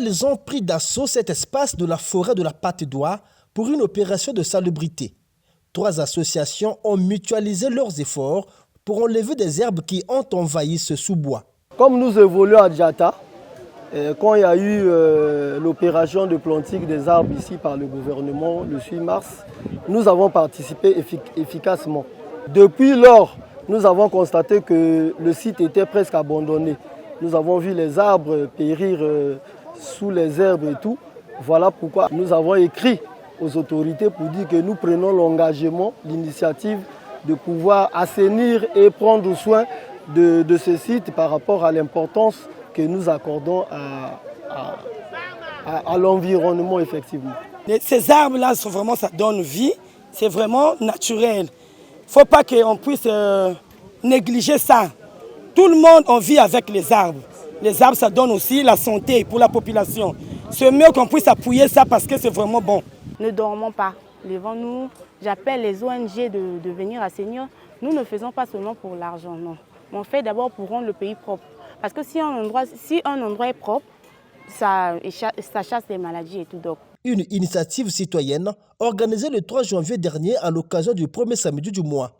Elles ont pris d'assaut cet espace de la forêt de la Patte d'Oie pour une opération de salubrité. 3 associations ont mutualisé leurs efforts pour enlever des herbes qui ont envahi ce sous-bois. Comme nous évoluons à Djata, quand il y a eu l'opération de planting des arbres ici par le gouvernement le 6 mars, nous avons participé efficacement. Depuis lors, nous avons constaté que le site était presque abandonné. Nous avons vu les arbres périr sous les herbes et tout. Voilà pourquoi nous avons écrit aux autorités pour dire que nous prenons l'engagement, l'initiative de pouvoir assainir et prendre soin de ce site par rapport à l'importance que nous accordons à l'environnement effectivement. Ces arbres-là, ça donne vie, c'est vraiment naturel. Il ne faut pas qu'on puisse négliger ça. Tout le monde en vit avec les arbres. Les arbres, ça donne aussi la santé pour la population. C'est mieux qu'on puisse appuyer ça parce que c'est vraiment bon. Ne dormons pas. Levons-nous. J'appelle les ONG de venir assainir. Nous ne faisons pas seulement pour l'argent, non. Mais on fait d'abord pour rendre le pays propre. Parce que si un endroit est propre, ça chasse les maladies et tout. Donc. Une initiative citoyenne organisée le 3 janvier dernier à l'occasion du premier samedi du mois.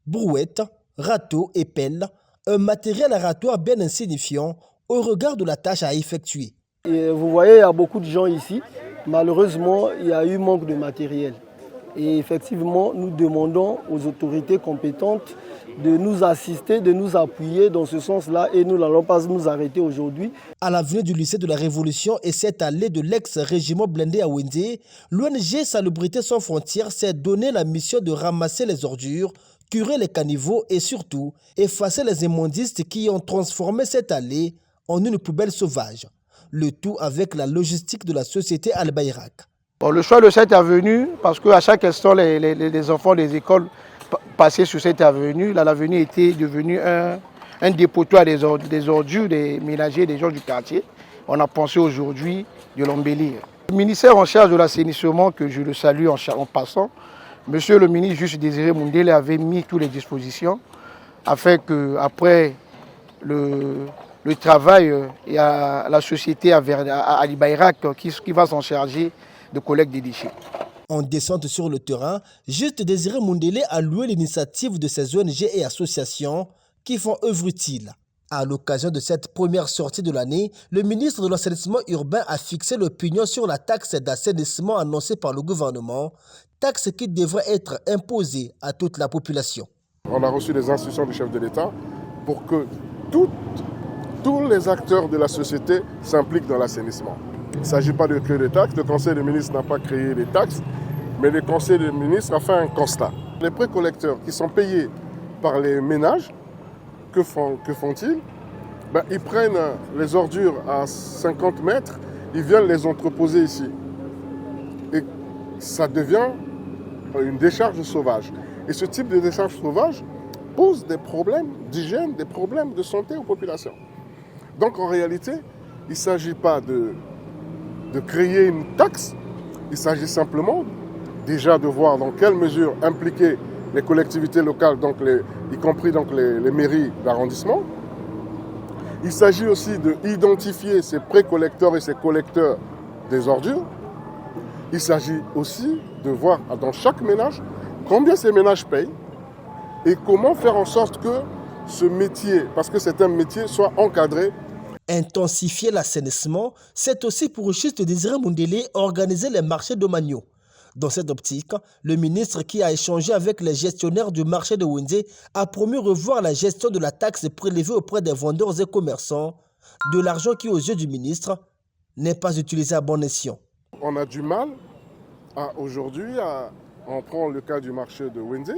Brouettes, râteaux et pelles, un matériel aratoire bien insignifiant au regard de la tâche à effectuer. Et vous voyez, il y a beaucoup de gens ici. Malheureusement, il y a eu manque de matériel. Et effectivement, nous demandons aux autorités compétentes de nous assister, de nous appuyer dans ce sens-là et nous n'allons pas nous arrêter aujourd'hui. À l'avenue du lycée de la Révolution et cette allée de l'ex-régiment blindé à Wenzé, l'ONG Salubrité sans frontières s'est donné la mission de ramasser les ordures, curer les caniveaux et surtout effacer les immondistes qui ont transformé cette allée en une poubelle sauvage. Le tout avec la logistique de la société Al-Bayrak. Bon, le choix de cette avenue, parce qu'à chaque instant, les enfants des écoles passaient sur cette avenue. L'avenue était devenue un dépotoir des ordures, des ménagers, des gens du quartier. On a pensé aujourd'hui de l'embellir. Le ministère en charge de l'assainissement, que je le salue en passant, Monsieur le ministre Juste Désiré Moundélé avait mis toutes les dispositions afin qu'après le travail, il y a la société à Al-Bayrak qui va s'en charger de collecte des déchets. En descente sur le terrain, Juste Désiré Moundélé a loué l'initiative de ces ONG et associations qui font œuvre utile. À l'occasion de cette première sortie de l'année, le ministre de l'Assainissement urbain a fixé l'opinion sur la taxe d'assainissement annoncée par le gouvernement, taxe qui devrait être imposée à toute la population. On a reçu des instructions du chef de l'État pour que tous les acteurs de la société s'impliquent dans l'assainissement. Il ne s'agit pas de créer des taxes, le Conseil des ministres n'a pas créé des taxes, mais le Conseil des ministres a fait un constat. Les précollecteurs qui sont payés par les ménages, que font-ils? Ils prennent les ordures à 50 mètres, ils viennent les entreposer ici. Et ça devient une décharge sauvage. Et ce type de décharge sauvage pose des problèmes d'hygiène, des problèmes de santé aux populations. Donc en réalité, il ne s'agit pas de créer une taxe, il s'agit simplement déjà de voir dans quelle mesure impliquer les collectivités locales, donc y compris donc les mairies d'arrondissement. Il s'agit aussi d'identifier ces précollecteurs et ces collecteurs des ordures. Il s'agit aussi de voir dans chaque ménage combien ces ménages payent et comment faire en sorte que ce métier, parce que c'est un métier, soit encadré. Intensifier l'assainissement, c'est aussi pour Juste Désiré Moundélé organiser les marchés domaniaux. Dans cette optique, le ministre qui a échangé avec les gestionnaires du marché de Wenzé a promis revoir la gestion de la taxe prélevée auprès des vendeurs et commerçants, de l'argent qui, aux yeux du ministre, n'est pas utilisé à bon escient. On a du mal aujourd'hui, on prend le cas du marché de Wenzé,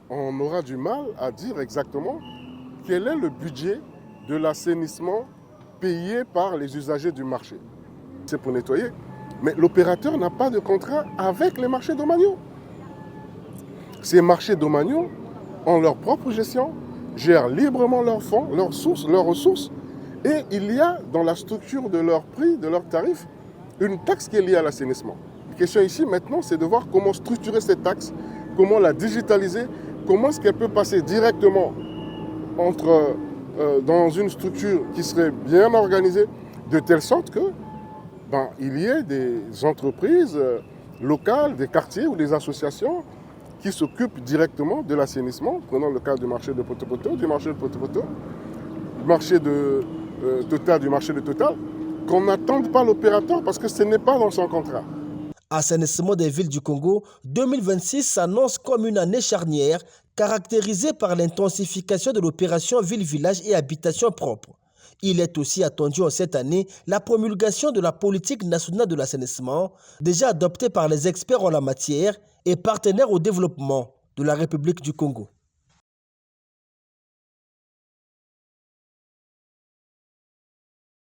on aura du mal à dire exactement quel est le budget de l'assainissement payé par les usagers du marché. C'est pour nettoyer. Mais l'opérateur n'a pas de contrat avec les marchés domaniaux. Ces marchés domaniaux ont leur propre gestion, gèrent librement leurs fonds, leurs ressources. Et il y a dans la structure de leurs prix, de leurs tarifs, une taxe qui est liée à l'assainissement. La question ici maintenant, c'est de voir comment structurer cette taxe, comment la digitaliser, comment est-ce qu'elle peut passer directement dans une structure qui serait bien organisée de telle sorte que il y ait des entreprises locales, des quartiers ou des associations qui s'occupent directement de l'assainissement. Prenons le cas du marché de Poto-Poto, du marché de Poto-Poto, du marché de Total, du marché de Total, qu'on n'attende pas l'opérateur parce que ce n'est pas dans son contrat. Assainissement des villes du Congo, 2026 s'annonce comme une année charnière caractérisée par l'intensification de l'opération Ville-Village et Habitation propre. Il est aussi attendu en cette année la promulgation de la politique nationale de l'assainissement, déjà adoptée par les experts en la matière et partenaires au développement de la République du Congo.